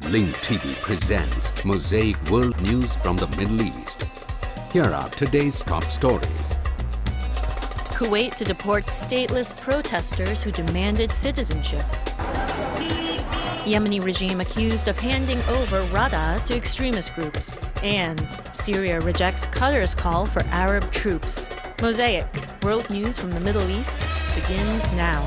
Link TV presents Mosaic World News from the Middle East. Here are today's top stories. Kuwait to deport stateless protestors who demanded citizenship. Yemeni regime accused of handing over Rada'a to extremist groups. And Syria rejects Qatar's call for Arab troops. Mosaic, world news from the Middle East, begins now.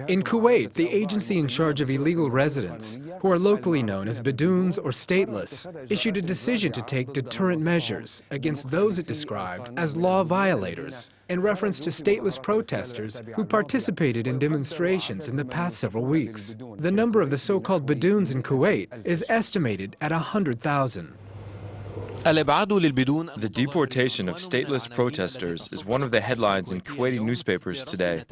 In Kuwait, the agency in charge of illegal residents, who are locally known as Badoons or stateless, issued a decision to take deterrent measures against those it described as law violators, in reference to stateless protesters who participated in demonstrations in the past several weeks. The number of the so-called Badoons in Kuwait is estimated at 100,000. The deportation of stateless protesters is one of the headlines in Kuwaiti newspapers today,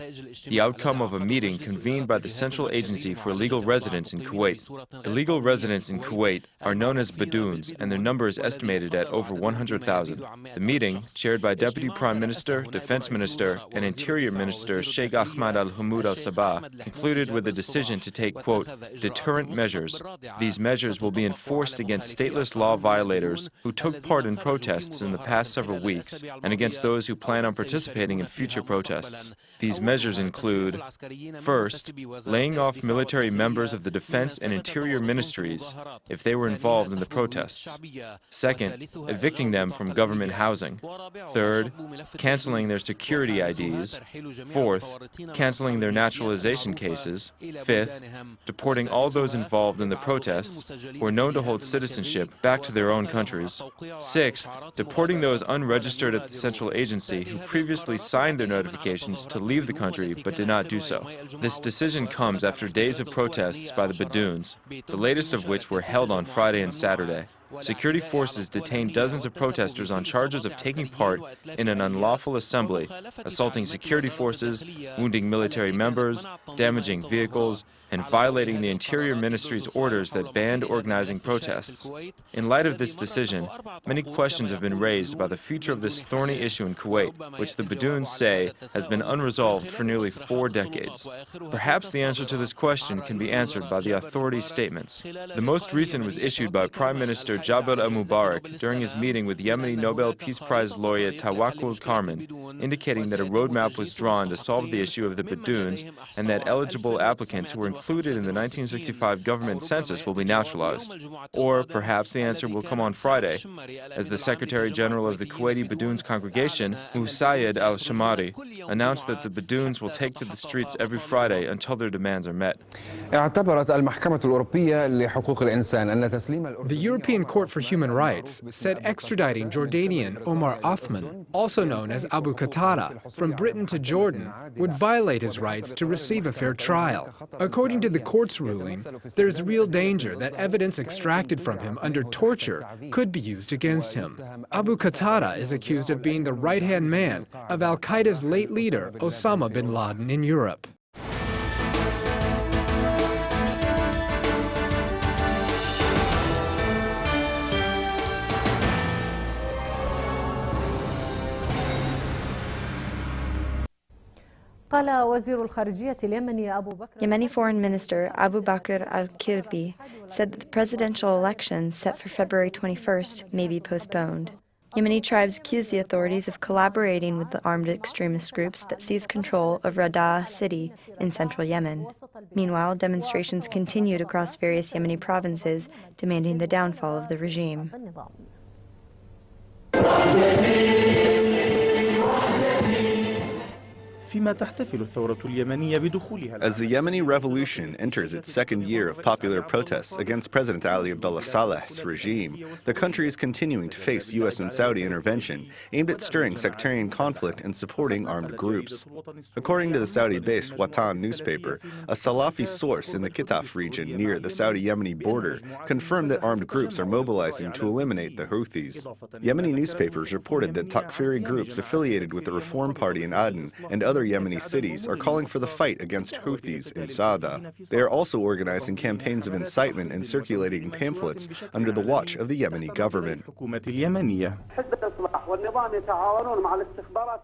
the outcome of a meeting convened by the Central Agency for Illegal Residents in Kuwait. Illegal residents in Kuwait are known as Badoons, and their number is estimated at over 100,000. The meeting, chaired by Deputy Prime Minister, Defense Minister, and Interior Minister Sheikh Ahmad al-Hamoud al-Sabah, concluded with a decision to take, quote, deterrent measures. These measures will be enforced against stateless law violators who took part in protests in the past several weeks and against those who plan on participating in future protests. These measures include, first, laying off military members of the Defense and Interior Ministries if they were involved in the protests. Second, evicting them from government housing. Third, canceling their security IDs. Fourth, canceling their naturalization cases. Fifth, deporting all those involved in the protests who are known to hold citizenship back to their own countries. Sixth, deporting those unregistered at the Central Agency who previously signed their notifications to leave the country but did not do so. This decision comes after days of protests by the Badoons, the latest of which were held on Friday and Saturday. Security forces detained dozens of protesters on charges of taking part in an unlawful assembly, assaulting security forces, wounding military members, damaging vehicles, and violating the Interior Ministry's orders that banned organizing protests. In light of this decision, many questions have been raised about the future of this thorny issue in Kuwait, which the Badoons say has been unresolved for nearly 4 decades. Perhaps the answer to this question can be answered by the authorities' statements. The most recent was issued by Prime Minister Jabal al-Mubarak during his meeting with Yemeni Nobel Peace Prize laureate Tawakkul Karman, indicating that a roadmap was drawn to solve the issue of the Badoons and that eligible applicants who were included in the 1965 government census will be naturalized. Or perhaps the answer will come on Friday, as the Secretary General of the Kuwaiti Badoons Congregation, Musayyid al-Shamari, announced that the Badoons will take to the streets every Friday until their demands are met. The European Court for Human Rights said extraditing Jordanian Omar Othman, also known as Abu Qatada, from Britain to Jordan would violate his rights to receive a fair trial. According to the court's ruling, there is real danger that evidence extracted from him under torture could be used against him. Abu Qatada is accused of being the right-hand man of al-Qaeda's late leader, Osama bin Laden, in Europe. Yemeni Foreign Minister Abu Bakr al-Kirbi said that the presidential election set for February 21st may be postponed. Yemeni tribes accuse the authorities of collaborating with the armed extremist groups that seized control of Rada'a city in central Yemen. Meanwhile, demonstrations continued across various Yemeni provinces demanding the downfall of the regime. As the Yemeni revolution enters its second year of popular protests against President Ali Abdullah Saleh's regime, the country is continuing to face U.S. and Saudi intervention aimed at stirring sectarian conflict and supporting armed groups. According to the Saudi-based Watan newspaper, a Salafi source in the Qatif region near the Saudi-Yemeni border confirmed that armed groups are mobilizing to eliminate the Houthis. Yemeni newspapers reported that Takfiri groups affiliated with the Reform Party in Aden and other Yemeni cities are calling for the fight against Houthis in Sa'ada. They are also organizing campaigns of incitement and circulating pamphlets under the watch of the Yemeni government.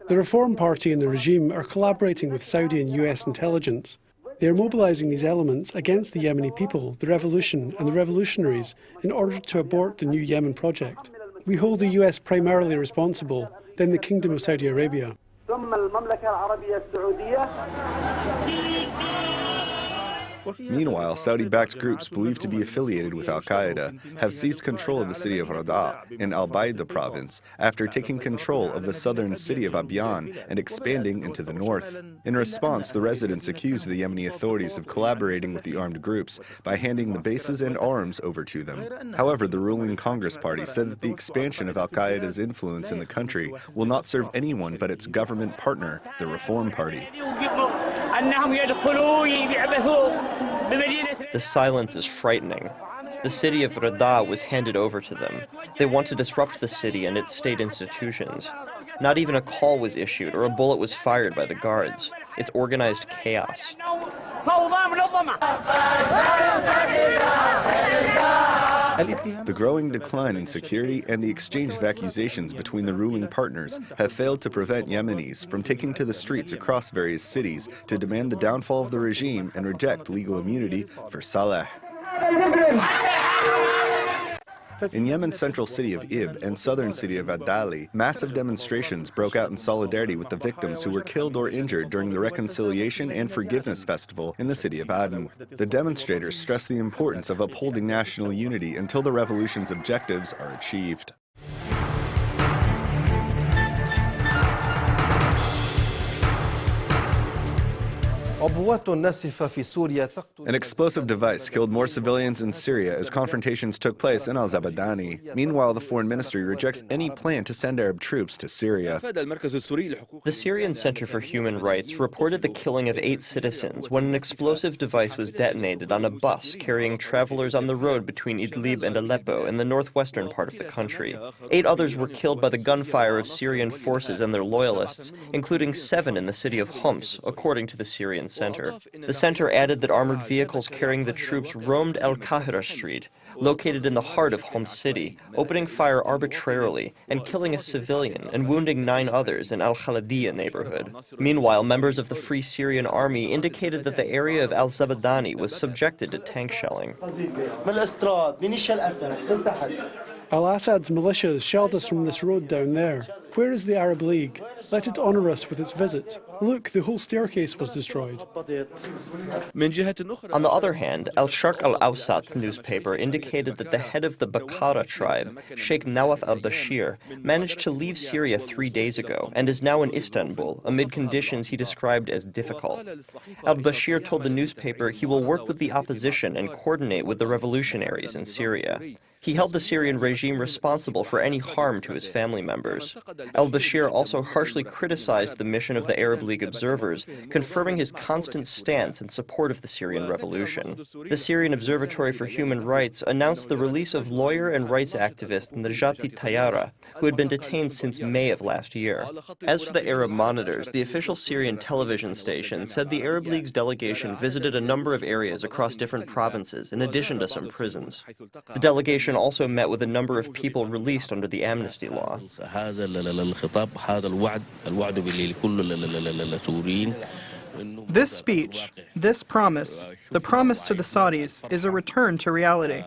The Reform Party and the regime are collaborating with Saudi and US intelligence. They are mobilizing these elements against the Yemeni people, the revolution and the revolutionaries in order to abort the new Yemen project. We hold the US primarily responsible, then the Kingdom of Saudi Arabia. Meanwhile, Saudi-backed groups believed to be affiliated with al-Qaeda have seized control of the city of Rada'a in al-Bayda province after taking control of the southern city of Abyan and expanding into the north. In response, the residents accused the Yemeni authorities of collaborating with the armed groups by handing the bases and arms over to them. However, the ruling Congress Party said that the expansion of al-Qaeda's influence in the country will not serve anyone but its government partner, the Reform Party. The silence is frightening. The city of Rada'a was handed over to them. They want to disrupt the city and its state institutions. Not even a call was issued or a bullet was fired by the guards. It's organized chaos. The growing decline in security and the exchange of accusations between the ruling partners have failed to prevent Yemenis from taking to the streets across various cities to demand the downfall of the regime and reject legal immunity for Saleh. In Yemen's central city of Ib and southern city of Adali, massive demonstrations broke out in solidarity with the victims who were killed or injured during the Reconciliation and Forgiveness Festival in the city of Aden. The demonstrators stressed the importance of upholding national unity until the revolution's objectives are achieved. An explosive device killed more civilians in Syria as confrontations took place in al-Zabadani. Meanwhile, the foreign ministry rejects any plan to send Arab troops to Syria. The Syrian Center for Human Rights reported the killing of 8 citizens when an explosive device was detonated on a bus carrying travelers on the road between Idlib and Aleppo in the northwestern part of the country. 8 others were killed by the gunfire of Syrian forces and their loyalists, including 7 in the city of Homs, according to the Syrian Center. The center added that armored vehicles carrying the troops roamed Al-Qahira Street, located in the heart of Homs city, opening fire arbitrarily and killing a civilian and wounding 9 others in Al-Khalidiyya neighborhood. Meanwhile, members of the Free Syrian Army indicated that the area of al-Zabadani was subjected to tank shelling. Al-Assad's militias shelled us from this road down there. Where is the Arab League? Let it honor us with its visit. Look, the whole staircase was destroyed. On the other hand, Al-Sharq al-Awsat newspaper indicated that the head of the Bakara tribe, Sheikh Nawaf al-Bashir, managed to leave Syria 3 days ago and is now in Istanbul amid conditions he described as difficult. Al-Bashir told the newspaper he will work with the opposition and coordinate with the revolutionaries in Syria. He held the Syrian regime responsible for any harm to his family members. Al-Bashir also harshly criticized the mission of the Arab League observers, confirming his constant stance in support of the Syrian revolution. The Syrian Observatory for Human Rights announced the release of lawyer and rights activist Najati Tayyara, who had been detained since May of last year. As for the Arab monitors, the official Syrian television station said the Arab League's delegation visited a number of areas across different provinces, in addition to some prisons. The delegation also met with a number of people released under the amnesty law. This speech, this promise, the promise to the Saudis, is a return to reality.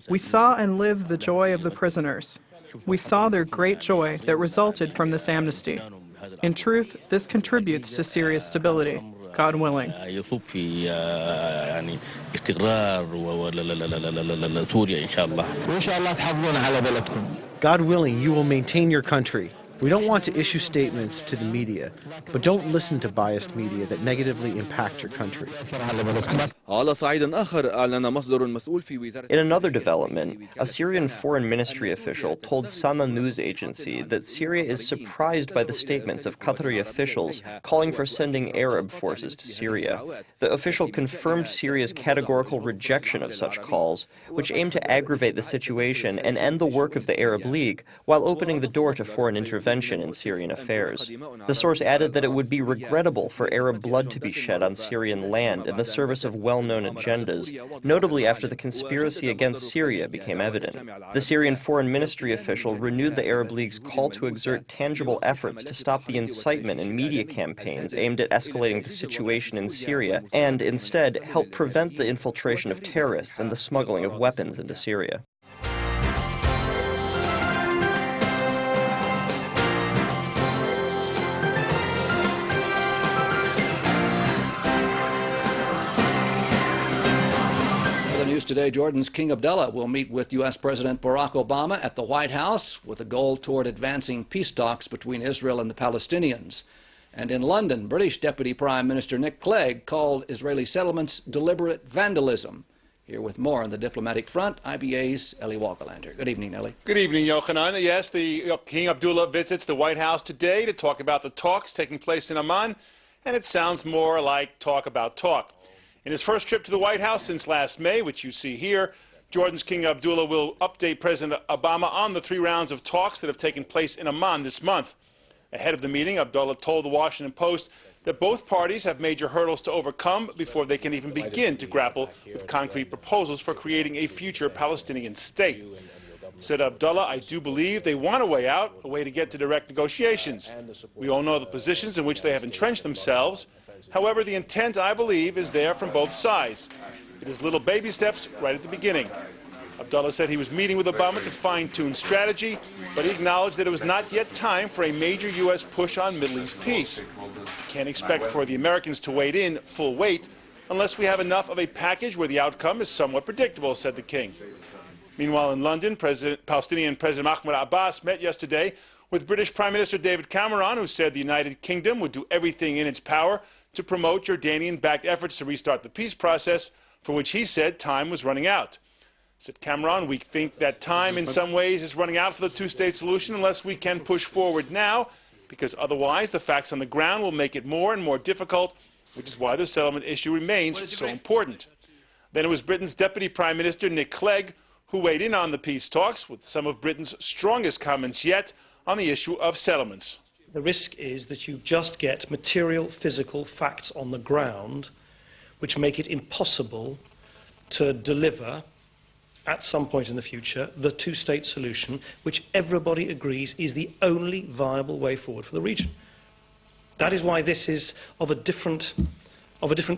We saw and lived the joy of the prisoners. We saw their great joy that resulted from this amnesty. In truth, this contributes to Syria's stability, God willing. God willing, you will maintain your country. We don't want to issue statements to the media, but don't listen to biased media that negatively impact your country. In another development, a Syrian foreign ministry official told Sana news agency that Syria is surprised by the statements of Qatari officials calling for sending Arab forces to Syria. The official confirmed Syria's categorical rejection of such calls, which aim to aggravate the situation and end the work of the Arab League while opening the door to foreign intervention intervention in Syrian affairs. The source added that it would be regrettable for Arab blood to be shed on Syrian land in the service of well-known agendas, notably after the conspiracy against Syria became evident. The Syrian Foreign Ministry official renewed the Arab League's call to exert tangible efforts to stop the incitement and media campaigns aimed at escalating the situation in Syria and, instead, help prevent the infiltration of terrorists and the smuggling of weapons into Syria. Today, Jordan's King Abdullah will meet with U.S. President Barack Obama at the White House with a goal toward advancing peace talks between Israel and the Palestinians. And in London, British Deputy Prime Minister Nick Clegg called Israeli settlements deliberate vandalism. Here with more on the diplomatic front, IBA's Ellie Walkelander. Good evening, Ellie. Good evening, Yochanan. Yes, the King Abdullah visits the White House today to talk about the talks taking place in Amman, and it sounds more like talk about talk. In his first trip to the White House since last May, which you see here, Jordan's King Abdullah will update President Obama on the 3 rounds of talks that have taken place in Amman this month. Ahead of the meeting, Abdullah told the Washington Post that both parties have major hurdles to overcome before they can even begin to grapple with concrete proposals for creating a future Palestinian state. Said Abdullah, I do believe they want a way out, a way to get to direct negotiations. We all know the positions in which they have entrenched themselves. However, the intent, I believe, is there from both sides. It is little baby steps right at the beginning. Abdullah said he was meeting with Obama to fine-tune strategy, but he acknowledged that it was not yet time for a major U.S. push on Middle East peace. Can't expect for the Americans to wade in full weight unless we have enough of a package where the outcome is somewhat predictable, said the king. Meanwhile, in London, Palestinian President Mahmoud Abbas met yesterday with British Prime Minister David Cameron, who said the United Kingdom would do everything in its power to promote Jordanian-backed efforts to restart the peace process, for which he said time was running out. Said Cameron, we think that time in some ways is running out for the two-state solution unless we can push forward now, because otherwise the facts on the ground will make it more and more difficult, which is why the settlement issue remains so important. Then it was Britain's Deputy Prime Minister Nick Clegg who weighed in on the peace talks with some of Britain's strongest comments yet on the issue of settlements. The risk is that you just get material, physical facts on the ground which make it impossible to deliver, at some point in the future, the two-state solution which everybody agrees is the only viable way forward for the region. That is why this is of a different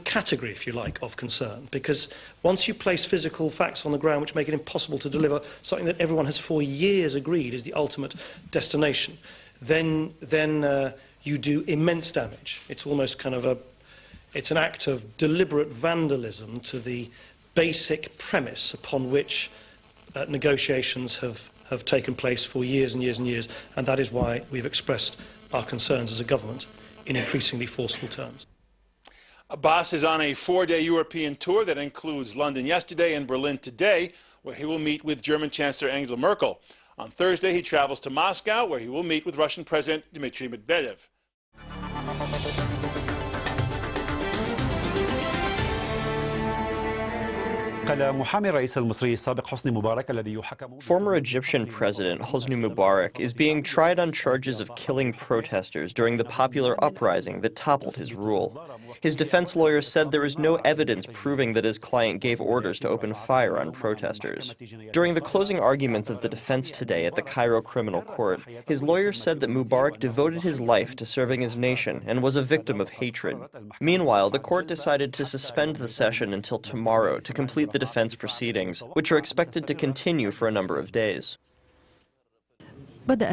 category, if you like, of concern, because once you place physical facts on the ground which make it impossible to deliver something that everyone has for years agreed is the ultimate destination, then you do immense damage. It's almost kind of it's an act of deliberate vandalism to the basic premise upon which negotiations have taken place for years and years and years, and that is why we've expressed our concerns as a government in increasingly forceful terms. Abbas is on a 4-day European tour that includes London yesterday and Berlin today, where he will meet with German Chancellor Angela Merkel. On Thursday, he travels to Moscow, where he will meet with Russian President Dmitry Medvedev. Former Egyptian President Hosni Mubarak is being tried on charges of killing protesters during the popular uprising that toppled his rule. His defense lawyers said there is no evidence proving that his client gave orders to open fire on protesters. During the closing arguments of the defense today at the Cairo Criminal Court, his lawyers said that Mubarak devoted his life to serving his nation and was a victim of hatred. Meanwhile, the court decided to suspend the session until tomorrow to complete the defense proceedings, which are expected to continue for a number of days. The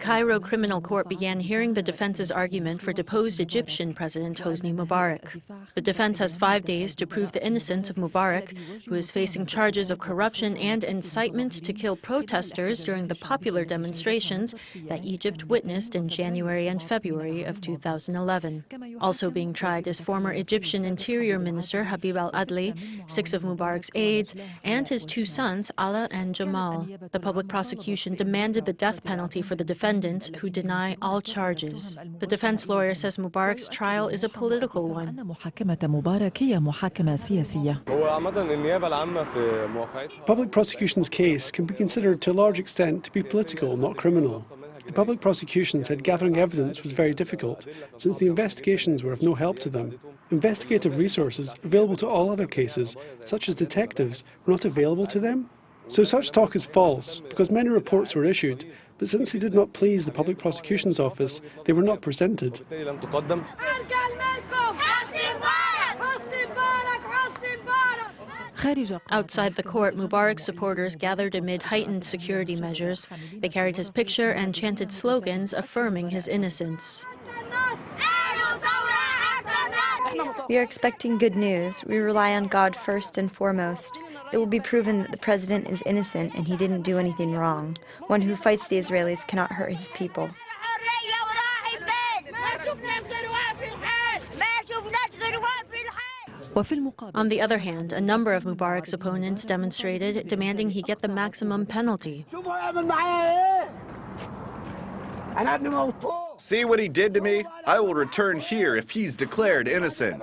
Cairo Criminal Court began hearing the defense's argument for deposed Egyptian President Hosni Mubarak. The defense has 5 days to prove the innocence of Mubarak, who is facing charges of corruption and incitement to kill protesters during the popular demonstrations that Egypt witnessed in January and February of 2011. Also being tried is former Egyptian Interior Minister Habib al-Adli, 6 of Mubarak's aides, and his 2 sons, Ala and Jamal. The public prosecution demanded the death penalty for the defendants, who deny all charges. The defense lawyer says Mubarak's trial is a political one. Public prosecution's case can be considered to a large extent to be political, not criminal. The public prosecution said gathering evidence was very difficult, since the investigations were of no help to them. Investigative resources available to all other cases, such as detectives, were not available to them. So such talk is false, because many reports were issued, but since they did not please the Public Prosecution's Office, they were not presented. Outside the court, Mubarak's supporters gathered amid heightened security measures. They carried his picture and chanted slogans affirming his innocence. We are expecting good news. We rely on God first and foremost. It will be proven that the president is innocent and he didn't do anything wrong. One who fights the Israelis cannot hurt his people. On the other hand, a number of Mubarak's opponents demonstrated, demanding he get the maximum penalty. See what he did to me? I will return here if he's declared innocent.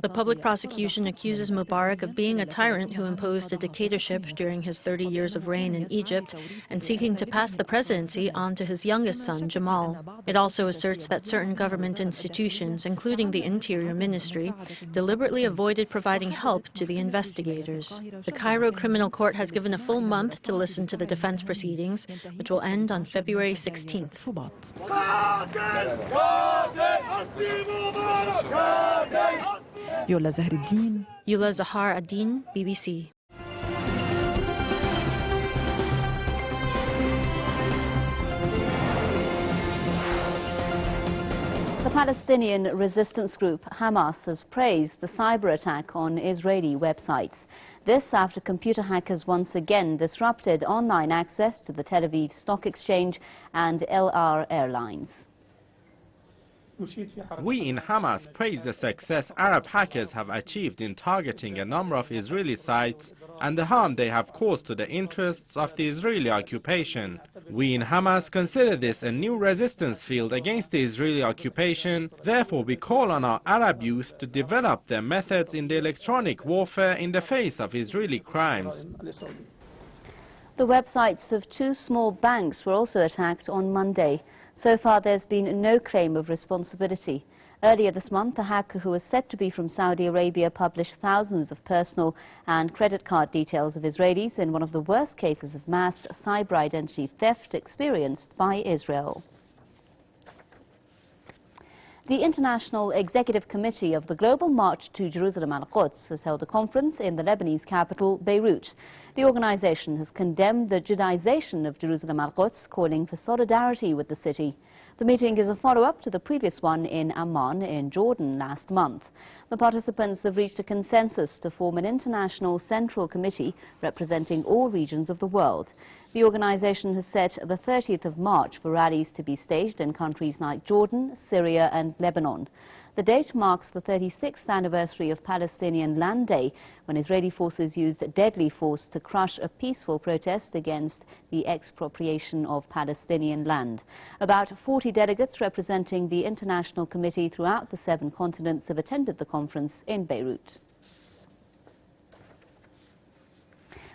The public prosecution accuses Mubarak of being a tyrant who imposed a dictatorship during his 30 years of reign in Egypt and seeking to pass the presidency on to his youngest son, Jamal. It also asserts that certain government institutions, including the Interior Ministry, deliberately avoided providing help to the investigators. The Cairo Criminal Court has given a full month to listen to the defense proceedings, which will end on February 16th. Yula Zahar Adin, BBC. The Palestinian resistance group Hamas has praised the cyber attack on Israeli websites. This after computer hackers once again disrupted online access to the Tel Aviv Stock Exchange and LR Airlines. We in Hamas praise the success Arab hackers have achieved in targeting a number of Israeli sites and the harm they have caused to the interests of the Israeli occupation. We in Hamas consider this a new resistance field against the Israeli occupation. Therefore, we call on our Arab youth to develop their methods in the electronic warfare in the face of Israeli crimes. The websites of two small banks were also attacked on Monday. So far, there's been no claim of responsibility. Earlier this month, a hacker who was said to be from Saudi Arabia published thousands of personal and credit card details of Israelis in one of the worst cases of mass cyber identity theft experienced by Israel. The International Executive Committee of the Global March to Jerusalem al-Quds has held a conference in the Lebanese capital, Beirut. The organization has condemned the Judaization of Jerusalem al-Quds, calling for solidarity with the city. The meeting is a follow-up to the previous one in Amman in Jordan last month. The participants have reached a consensus to form an international central committee representing all regions of the world. The organization has set the 30th of March for rallies to be staged in countries like Jordan, Syria and Lebanon. The date marks the 36th anniversary of Palestinian Land Day, when Israeli forces used deadly force to crush a peaceful protest against the expropriation of Palestinian land. About 40 delegates representing the International Committee throughout the 7 continents have attended the conference in Beirut.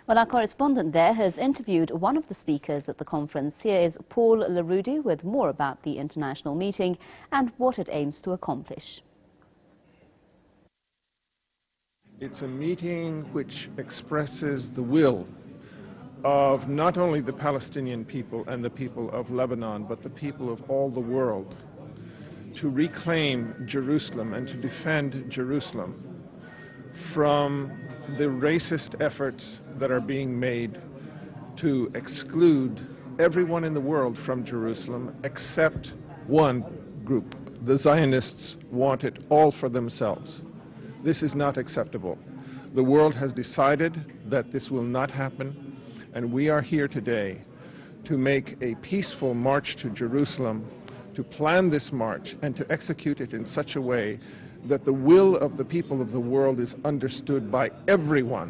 Well, our correspondent there has interviewed one of the speakers at the conference. Here is Paul Larudi with more about the international meeting and what it aims to accomplish. It's a meeting which expresses the will of not only the Palestinian people and the people of Lebanon, but the people of all the world, to reclaim Jerusalem and to defend Jerusalem from the racist efforts that are being made to exclude everyone in the world from Jerusalem except one group. The Zionists want it all for themselves. This is not acceptable. The world has decided that this will not happen, and we are here today to make a peaceful march to Jerusalem, to plan this march and to execute it in such a way that the will of the people of the world is understood by everyone,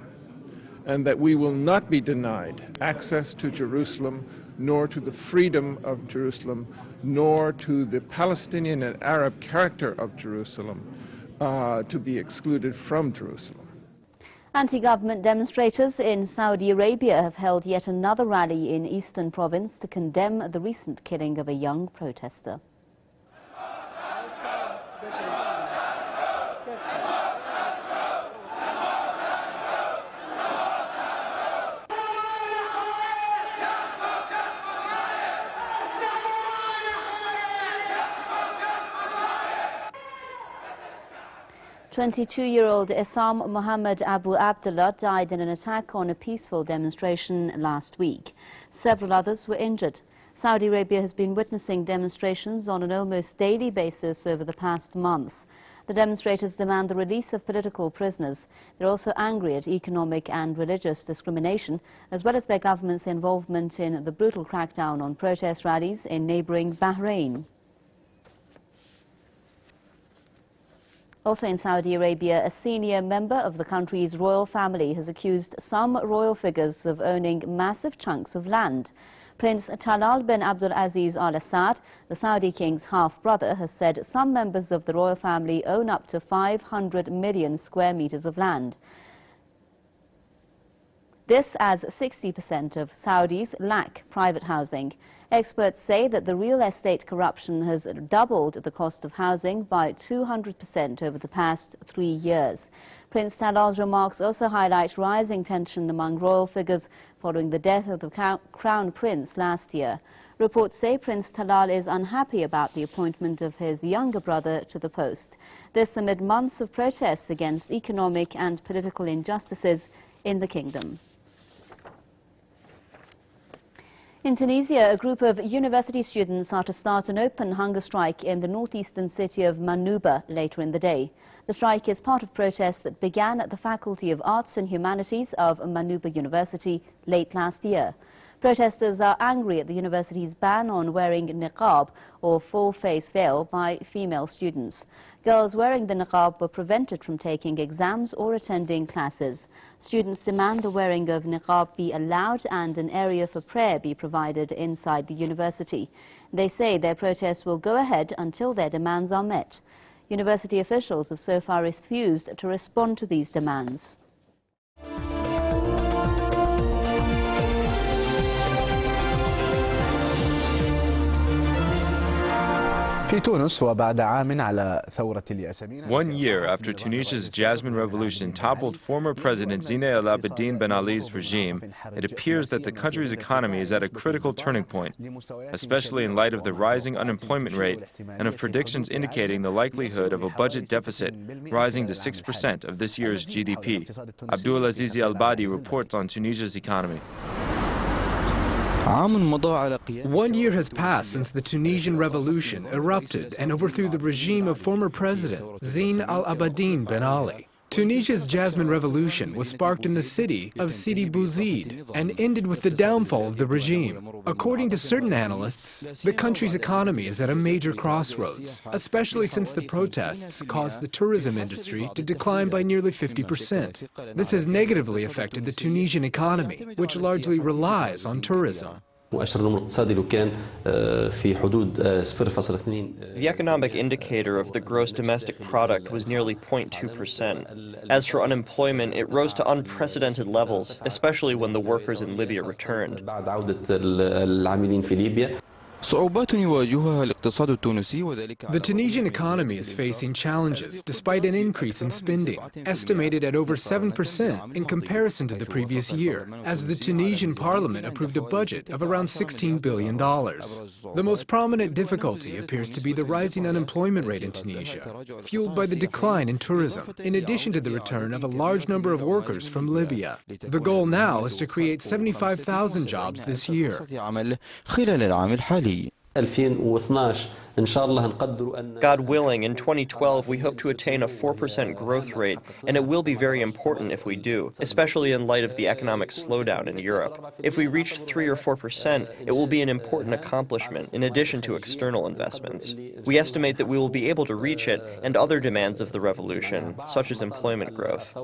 and that we will not be denied access to Jerusalem, nor to the freedom of Jerusalem, nor to the Palestinian and Arab character of Jerusalem to be excluded from Jerusalem. Anti-government demonstrators in Saudi Arabia have held yet another rally in eastern province to condemn the recent killing of a young protester. "22-year-old Essam Mohammed Abu Abdullah died in an attack on a peaceful demonstration last week. Several others were injured. Saudi Arabia has been witnessing demonstrations on an almost daily basis over the past months. The demonstrators demand the release of political prisoners. They're also angry at economic and religious discrimination, as well as their government's involvement in the brutal crackdown on protest rallies in neighboring Bahrain. Also in Saudi Arabia, a senior member of the country's royal family has accused some royal figures of owning massive chunks of land. Prince Talal bin Abdul Aziz al-Assad, the Saudi king's half-brother, has said some members of the royal family own up to 500 million square meters of land. This as 60% of Saudis lack private housing. Experts say that the real estate corruption has doubled the cost of housing by 200% over the past 3 years. Prince Talal's remarks also highlight rising tension among royal figures following the death of the Crown Prince last year. Reports say Prince Talal is unhappy about the appointment of his younger brother to the post. This amid months of protests against economic and political injustices in the kingdom. In Tunisia, a group of university students are to start an open hunger strike in the northeastern city of Manouba later in the day. The strike is part of protests that began at the Faculty of Arts and Humanities of Manouba University late last year. Protesters are angry at the university's ban on wearing niqab, or full-face veil, by female students. Girls wearing the niqab were prevented from taking exams or attending classes. Students demand the wearing of niqab be allowed and an area for prayer be provided inside the university. They say their protests will go ahead until their demands are met. University officials have so far refused to respond to these demands. One year after Tunisia's Jasmine Revolution toppled former President Zine El Abidine Ben Ali's regime, it appears that the country's economy is at a critical turning point, especially in light of the rising unemployment rate and of predictions indicating the likelihood of a budget deficit rising to 6% of this year's GDP. Abdulaziz Al-Badi reports on Tunisia's economy. 1 year has passed since the Tunisian revolution erupted and overthrew the regime of former President Zine Al Abidine Ben Ali. Tunisia's Jasmine Revolution was sparked in the city of Sidi Bouzid and ended with the downfall of the regime. According to certain analysts, the country's economy is at a major crossroads, especially since the protests caused the tourism industry to decline by nearly 50%. This has negatively affected the Tunisian economy, which largely relies on tourism. The economic indicator of the gross domestic product was nearly 0.2%. As for unemployment, it rose to unprecedented levels, especially when the workers in Libya returned. The Tunisian economy is facing challenges despite an increase in spending, estimated at over 7% in comparison to the previous year, as the Tunisian parliament approved a budget of around $16 billion. The most prominent difficulty appears to be the rising unemployment rate in Tunisia, fueled by the decline in tourism, in addition to the return of a large number of workers from Libya. The goal now is to create 75,000 jobs this year. God willing, in 2012 we hope to attain a 4% growth rate, and it will be very important if we do, especially in light of the economic slowdown in Europe. If we reach 3 or 4%, it will be an important accomplishment in addition to external investments. We estimate that we will be able to reach it and other demands of the revolution, such as employment growth.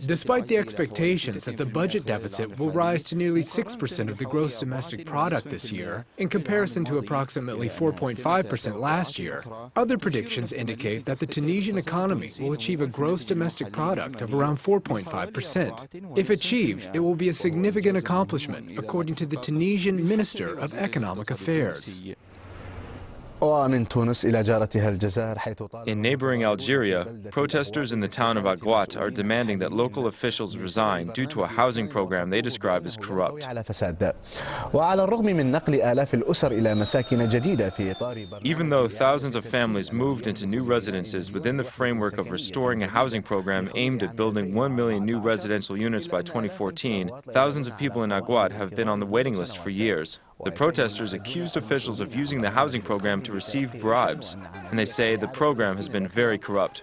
Despite the expectations that the budget deficit will rise to nearly 6% of the gross domestic product this year, in comparison to approximately 4.5% last year, other predictions indicate that the Tunisian economy will achieve a gross domestic product of around 4.5%. If achieved, it will be a significant accomplishment, according to the Tunisian Minister of Economic Affairs. In neighboring Algeria, protesters in the town of Aghouat are demanding that local officials resign due to a housing program they describe as corrupt. Even though thousands of families moved into new residences within the framework of restoring a housing program aimed at building 1 million new residential units by 2014, thousands of people in Aghouat have been on the waiting list for years. The protesters accused officials of using the housing program to receive bribes, and they say the program has been very corrupt.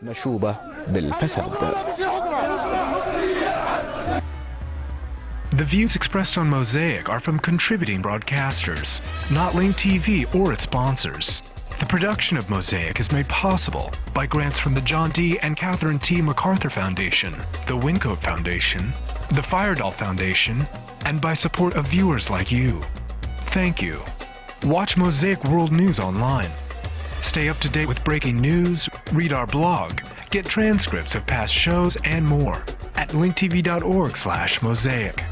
The views expressed on Mosaic are from contributing broadcasters, not Link TV or its sponsors. The production of Mosaic is made possible by grants from the John D. and Catherine T. MacArthur Foundation, the Wincoat Foundation, the Firedoll Foundation, and by support of viewers like you. Thank you. Watch Mosaic World News online. Stay up to date with breaking news, read our blog, get transcripts of past shows and more at linktv.org/mosaic.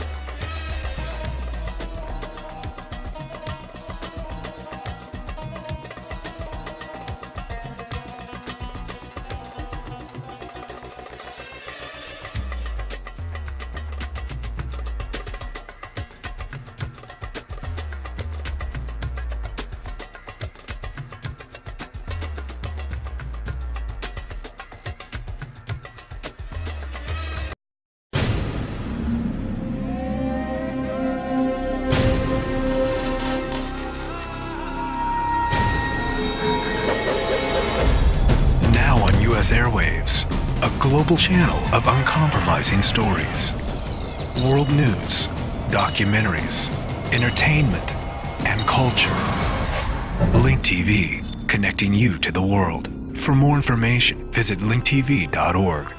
Airwaves, a global channel of uncompromising stories, world news, documentaries, entertainment, and culture. Link TV, connecting you to the world. For more information, visit linktv.org.